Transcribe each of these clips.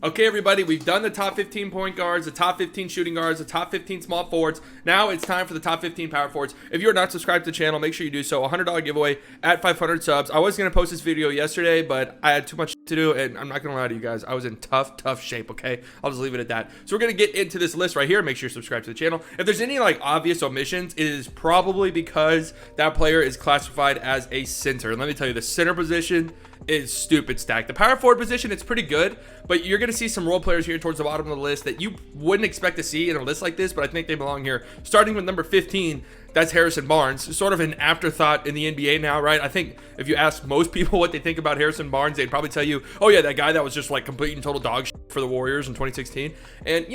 Okay, everybody, we've done the top 15 point guards, the top 15 shooting guards, the top 15 small forwards. Now it's time for the top 15 power forwards. If you are not subscribed to the channel, make sure you do so. $100 giveaway at 500 subs. I was going to post this video yesterday, but I had too much to do, and I'm not going to lie to you guys. I was in tough shape, okay? I'll just leave it at that. So we're going to get into this list right here. Make sure you subscribe to the channel. If there's any, obvious omissions, it is probably because that player is classified as a center. And let me tell you, the center position is stupid stacked. The power forward position, it's pretty good, but you're going to see some role players here towards the bottom of the list that you wouldn't expect to see in a list like this, but I think they belong here. Starting with number 15, that's Harrison Barnes, sort of an afterthought in the NBA now, right? I think if you ask most people what they think about Harrison Barnes, they'd probably tell you, oh yeah, that guy that was just complete and total dog shit for the Warriors in 2016. And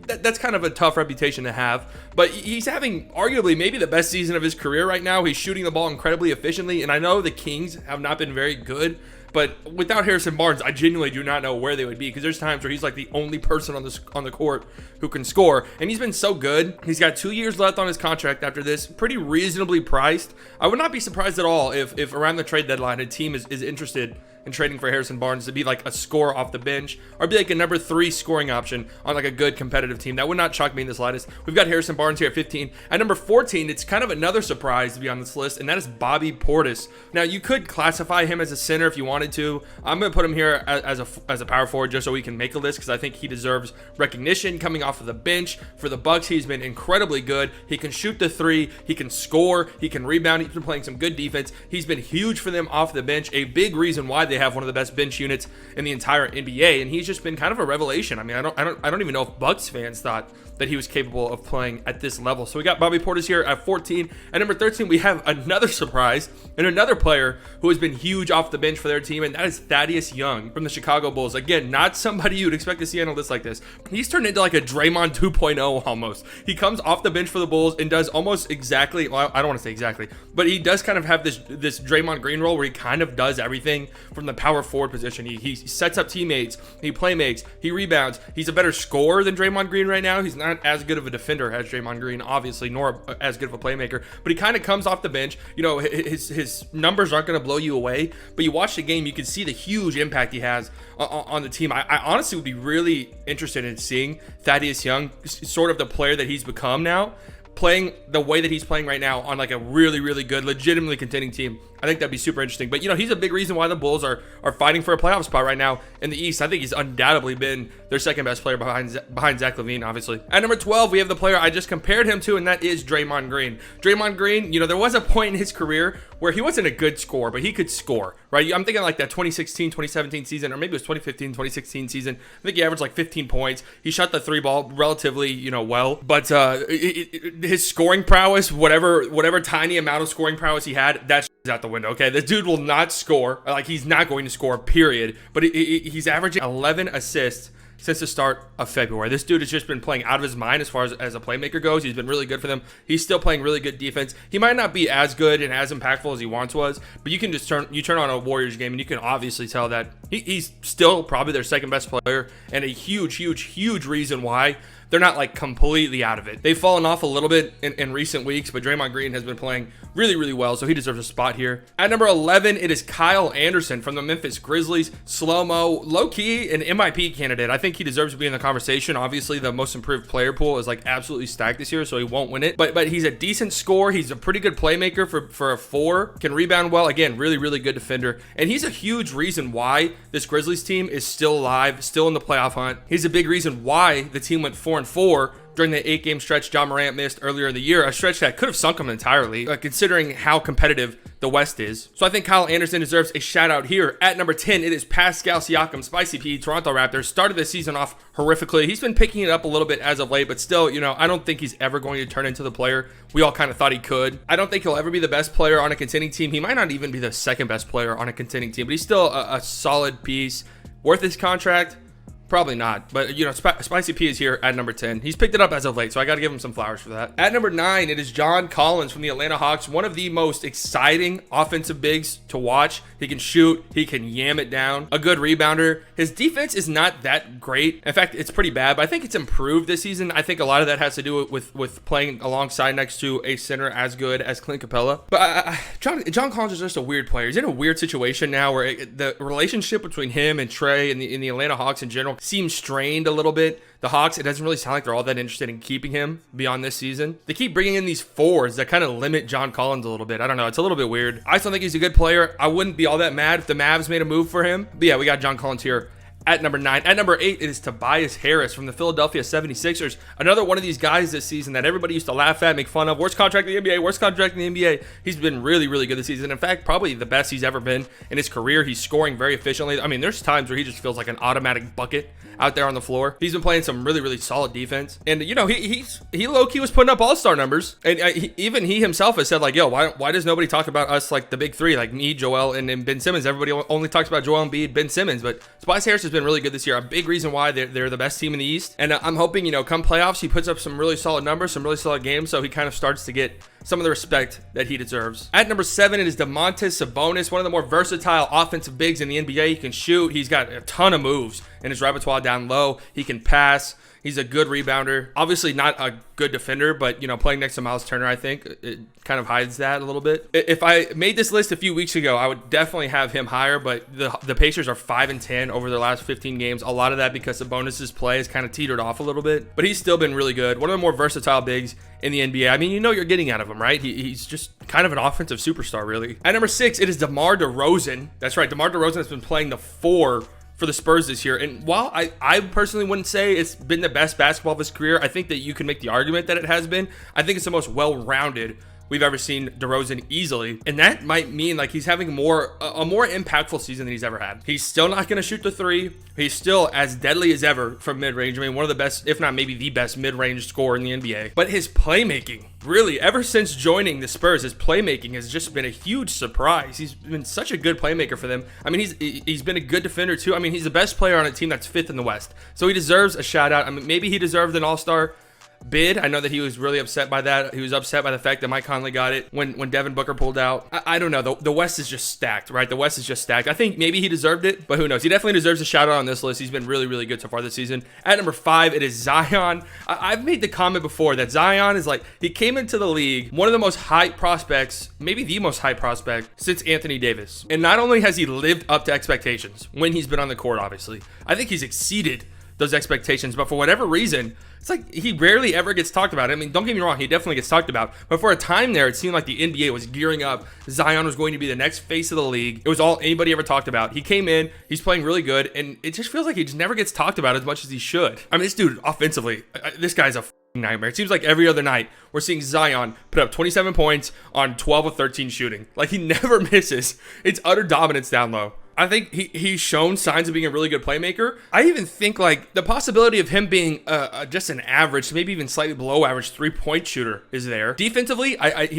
that's kind of a tough reputation to have, but he's having arguably maybe the best season of his career right now. He's shooting the ball incredibly efficiently, and I know the Kings have not been very good, but without Harrison Barnes, I genuinely do not know where they would be, because there's times where he's the only person on the court who can score, and he's been so good. He's got 2 years left on his contract after this, pretty reasonably priced. I would not be surprised at all if around the trade deadline a team is interested in trading for Harrison Barnes to be a scorer off the bench, or be a number 3 scoring option on a good competitive team. That would not shock me in the slightest. We've got Harrison Barnes here at 15. At number 14, it's kind of another surprise to be on this list, and that is Bobby Portis. Now, you could classify him as a center if you wanted to. I'm going to put him here as a power forward just so we can make a list, because I think he deserves recognition coming off of the bench. For the Bucks, he's been incredibly good. He can shoot the 3, he can score, he can rebound, he's been playing some good defense. He's been huge for them off the bench, a big reason why they have one of the best bench units in the entire NBA, and he's just been kind of a revelation. I mean, I don't even know if Bucks fans thought that he was capable of playing at this level. So we got Bobby Portis here at 14. At number 13, we have another surprise and another player who has been huge off the bench for their team, and that is Thaddeus Young from the Chicago Bulls. Again, not somebody you'd expect to see on a list like this. He's turned into a Draymond 2.0 almost. He comes off the bench for the Bulls and does almost exactly, well, I don't want to say exactly, but he does kind of have this Draymond Green role where he kind of does everything from the power forward position. He sets up teammates, he playmakes, he rebounds. He's a better scorer than Draymond Green right now. He's not as good of a defender as Draymond Green, obviously, nor as good of a playmaker, but he kind of comes off the bench. His numbers aren't going to blow you away, but you watch the game, you can see the huge impact he has on the team. I honestly would be really interested in seeing Thaddeus Young, sort of the player that he's become now, playing the way that he's playing right now on a really good, legitimately contending team. I think that'd be super interesting. But he's a big reason why the Bulls are fighting for a playoff spot right now in the East. I think he's undoubtedly been their second best player behind Zach LaVine, obviously. At number 12, we have the player I just compared him to, and that is Draymond Green. Draymond Green, there was a point in his career where he wasn't a good scorer, but he could score, right? I'm thinking that 2016, 2017 season, or maybe it was 2015, 2016 season. I think he averaged 15 points. He shot the 3 ball relatively, well, but his scoring prowess, whatever tiny amount of scoring prowess he had, that's out the window. Okay, this dude will not score. He's not going to score, period. But he's averaging 11 assists since the start of February. This dude has just been playing out of his mind as far as a playmaker goes. He's been really good for them. He's still playing really good defense. He might not be as good and as impactful as he once was, but you can just turn on a Warriors game and you can obviously tell that he's still probably their second best player, and a huge reason why they're not completely out of it. They've fallen off a little bit in recent weeks, but Draymond Green has been playing really well, so he deserves a spot here. At number 11, it is Kyle Anderson from the Memphis Grizzlies. Slow-mo, low-key, an MIP candidate. I think he deserves to be in the conversation. Obviously, the most improved player pool is absolutely stacked this year, so he won't win it. But he's a decent scorer. He's a pretty good playmaker for a 4. Can rebound well. Again, really good defender. And he's a huge reason why this Grizzlies team is still alive, still in the playoff hunt. He's a big reason why the team went 4-4 during the 8-game stretch John Morant missed earlier in the year, a stretch that could have sunk him entirely, considering how competitive the West is. So I think Kyle Anderson deserves a shout out here. At number 10, it is Pascal Siakam, Spicy P, Toronto Raptors. Started the season off horrifically. He's been picking it up a little bit as of late, but still, I don't think he's ever going to turn into the player we all kind of thought he could. I don't think he'll ever be the best player on a contending team. He might not even be the second best player on a contending team, but he's still a solid piece, worth his contract. Probably not, but Spicy P is here at number 10. He's picked it up as of late, so I got to give him some flowers for that. At number 9, it is John Collins from the Atlanta Hawks, one of the most exciting offensive bigs to watch. He can shoot, he can yam it down, a good rebounder. His defense is not that great. In fact, it's pretty bad, but I think it's improved this season. I think a lot of that has to do with playing alongside next to a center as good as Clint Capella. But John Collins is just a weird player. He's in a weird situation now where the relationship between him and Trey and the Atlanta Hawks in general seems strained a little bit. The Hawks, it doesn't really sound like they're all that interested in keeping him beyond this season. They keep bringing in these forwards that kind of limit John Collins a little bit. I don't know. It's a little bit weird. I still think he's a good player. I wouldn't be all that mad if the Mavs made a move for him. But yeah, we got John Collins here at number 9. At number 8, it is Tobias Harris from the Philadelphia 76ers. Another one of these guys this season that everybody used to laugh at, make fun of. Worst contract in the NBA, worst contract in the NBA. He's been really, really good this season. In fact, probably the best he's ever been in his career. He's scoring very efficiently. I mean, there's times where he just feels like an automatic bucket out there on the floor. He's been playing some really, really solid defense. And, he low-key was putting up all-star numbers. And even he himself has said, like, yo, why does nobody talk about us, like, the big three, like me, Joel, and Ben Simmons? Everybody only talks about Joel Embiid, Ben Simmons. But Tobias Harris has been really good this year. A big reason why they're the best team in the East. And I'm hoping, come playoffs, he puts up some really solid numbers, some really solid games, so he kind of starts to get some of the respect that he deserves. At number 7, it is Domantas Sabonis, one of the more versatile offensive bigs in the NBA. He can shoot. He's got a ton of moves in his repertoire down low. He can pass. He's a good rebounder. Obviously not a good defender, but, playing next to Miles Turner, I think it kind of hides that a little bit. If I made this list a few weeks ago, I would definitely have him higher, but the Pacers are 5-10 over their last 15 games. A lot of that because Sabonis' play has kind of teetered off a little bit, but he's still been really good. One of the more versatile bigs in the NBA. I mean, you're getting out of him, right? He's just kind of an offensive superstar, really. At number 6, it is DeMar Derozan. That's right. DeMar Derozan has been playing the 4 for the Spurs this year. And while I personally wouldn't say it's been the best basketball of his career, I think that you can make the argument that it has been. I think it's the most well-rounded we've ever seen DeRozan easily. And that might mean like he's having a more impactful season than he's ever had. He's still not going to shoot the 3. He's still as deadly as ever from mid-range. I mean, one of the best, if not maybe the best mid-range scorer in the NBA. But his playmaking, really, ever since joining the Spurs, his playmaking has just been a huge surprise. He's been such a good playmaker for them. I mean, he's been a good defender too. I mean, he's the best player on a team that's 5th in the West. So he deserves a shout out. I mean, maybe he deserved an all-star bid. I know that he was really upset by that. He was upset by the fact that Mike Conley got it when Devin Booker pulled out. I don't know. The West is just stacked, right? The West is just stacked. I think maybe he deserved it, but who knows? He definitely deserves a shout out on this list. He's been really, really good so far this season. At number 5, it is Zion. I've made the comment before that Zion is like, he came into the league, one of the most hype prospects, maybe the most hype prospect since Anthony Davis. And not only has he lived up to expectations when he's been on the court, obviously, I think he's exceeded those expectations, but for whatever reason, it's like he rarely ever gets talked about. I mean, don't get me wrong, he definitely gets talked about, but for a time there, it seemed like the NBA was gearing up. Zion was going to be the next face of the league. It was all anybody ever talked about. He came in, he's playing really good, and it just feels like he just never gets talked about as much as he should. I mean, this dude, offensively, this guy's a nightmare. It seems like every other night, we're seeing Zion put up 27 points on 12 of 13 shooting. Like, he never misses. It's utter dominance down low. I think he's shown signs of being a really good playmaker. I even think like the possibility of him being just an average, maybe even slightly below average 3-point shooter is there. Defensively,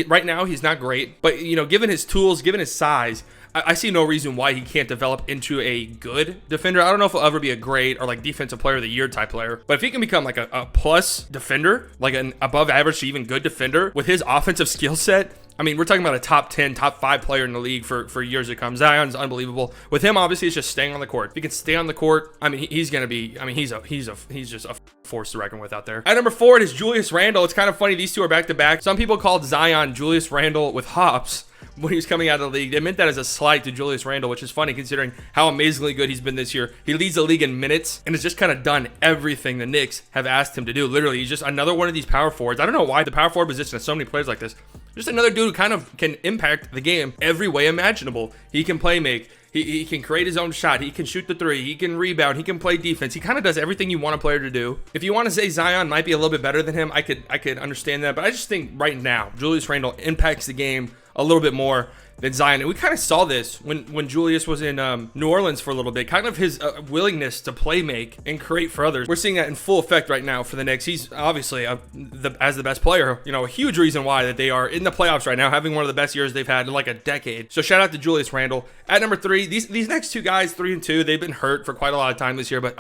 right now he's not great, but given his tools, given his size, I see no reason why he can't develop into a good defender. I don't know if he'll ever be a great or like defensive player of the year type player, but if he can become like a plus defender, like an above average to even good defender with his offensive skill set, I mean, we're talking about a top 10, top 5 player in the league for years to come. Zion's unbelievable. With him, obviously, it's just staying on the court. If he can stay on the court, I mean, he's going to be, I mean, he's just a force to reckon with out there. At number 4, it is Julius Randle. It's kind of funny. These two are back to back. Some people called Zion Julius Randle with hops when he was coming out of the league. They meant that as a slight to Julius Randle, which is funny considering how amazingly good he's been this year. He leads the league in minutes and has just kind of done everything the Knicks have asked him to do. Literally, he's just another one of these power forwards. I don't know why the power forward position has so many players like this. Just another dude who kind of can impact the game every way imaginable. He can play make. He can create his own shot. He can shoot the 3. He can rebound. He can play defense. He kind of does everything you want a player to do. If you want to say Zion might be a little bit better than him, I could understand that. But I just think right now, Julius Randle impacts the game a little bit more than Zion. And we kind of saw this when Julius was in New Orleans for a little bit, kind of his willingness to play make and create for others. We're seeing that in full effect right now for the Knicks. He's obviously as the best player, a huge reason why that they are in the playoffs right now, having one of the best years they've had in like a decade. So shout out to Julius Randle. At number 3, these next two guys, 3 and 2, they've been hurt for quite a lot of time this year, but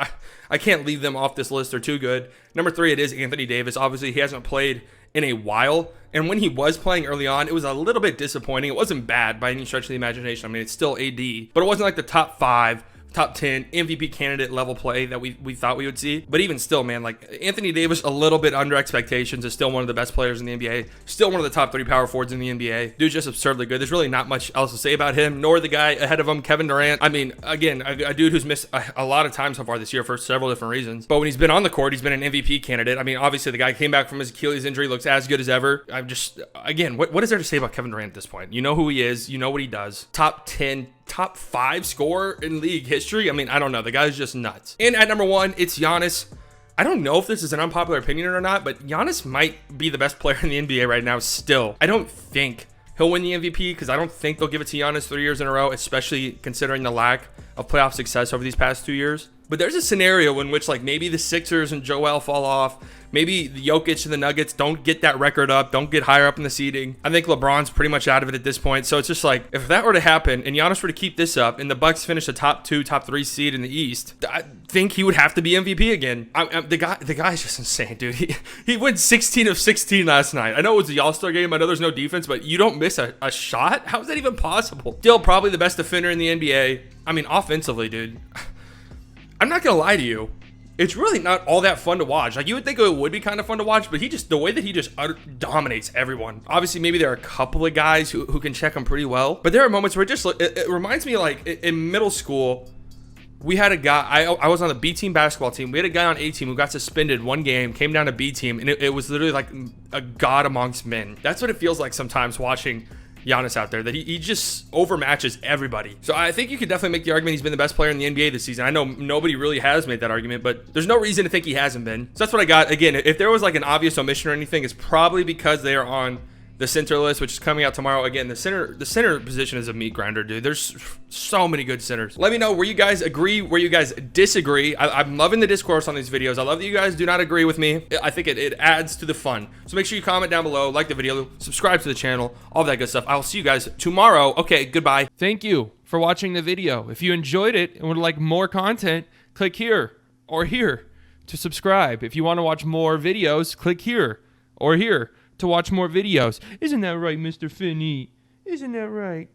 I can't leave them off this list. They're too good. Number 3, it is Anthony Davis. Obviously, he hasn't played in a while, and when he was playing early on, it was a little bit disappointing. It wasn't bad by any stretch of the imagination. I mean, it's still AD, but it wasn't like the top 5, top 10 MVP candidate level play that we thought we would see. But even still, man, like Anthony Davis, a little bit under expectations, is still one of the best players in the NBA, still one of the top 3 power forwards in the NBA. Dude's just absurdly good. There's really not much else to say about him, nor the guy ahead of him, Kevin Durant. I mean, again, a dude who's missed a lot of time so far this year for several different reasons. But when he's been on the court, he's been an MVP candidate. I mean, obviously the guy came back from his Achilles injury, looks as good as ever. I'm just, again, what is there to say about Kevin Durant at this point? You know who he is. You know what he does. Top 10, top 5 scorer in league history. I mean, I don't know. The guy's just nuts. And at number 1, it's Giannis. I don't know if this is an unpopular opinion or not, but Giannis might be the best player in the NBA right now still. I don't think he'll win the MVP because I don't think they'll give it to Giannis 3 years in a row, especially considering the lack of playoff success over these past 2 years. But there's a scenario in which like maybe the Sixers and Joel fall off. Maybe the Jokic and the Nuggets don't get that record up, don't get higher up in the seeding. I think LeBron's pretty much out of it at this point. So it's just like, if that were to happen and Giannis were to keep this up and the Bucks finish the top 2, top 3 seed in the East, I think he would have to be MVP again. The guy's just insane, dude. He went 16 of 16 last night. I know it was the All-Star game. I know there's no defense, but you don't miss a shot? How is that even possible? Still probably the best defender in the NBA. I mean, offensively, dude. I'm not going to lie to you. It's really not all that fun to watch. Like, you would think it would be kind of fun to watch, but the way that he just dominates everyone. Obviously, maybe there are a couple of guys who can check him pretty well, but there are moments where it reminds me, like, in middle school, we had a guy, I was on the B team basketball team. We had a guy on A team who got suspended one game, came down to B team, and it was literally like a god amongst men. That's what it feels like sometimes watching Giannis out there, that he just overmatches everybody. So I think you could definitely make the argument he's been the best player in the NBA this season. I know nobody really has made that argument, but there's no reason to think he hasn't been. So that's what I got. Again, if there was like an obvious omission or anything, it's probably because they are on the center list, which is coming out tomorrow. Again, the center position is a meat grinder, dude. There's so many good centers. Let me know where you guys agree, where you guys disagree. I'm loving the discourse on these videos. I love that you guys do not agree with me. I think it adds to the fun. So make sure you comment down below, like the video, subscribe to the channel, all that good stuff. I'll see you guys tomorrow. Okay, goodbye. Thank you for watching the video. If you enjoyed it and would like more content, click here or here to subscribe. If you want to watch more videos, click here or here to watch more videos. Isn't that right, Mr. Finney? Isn't that right?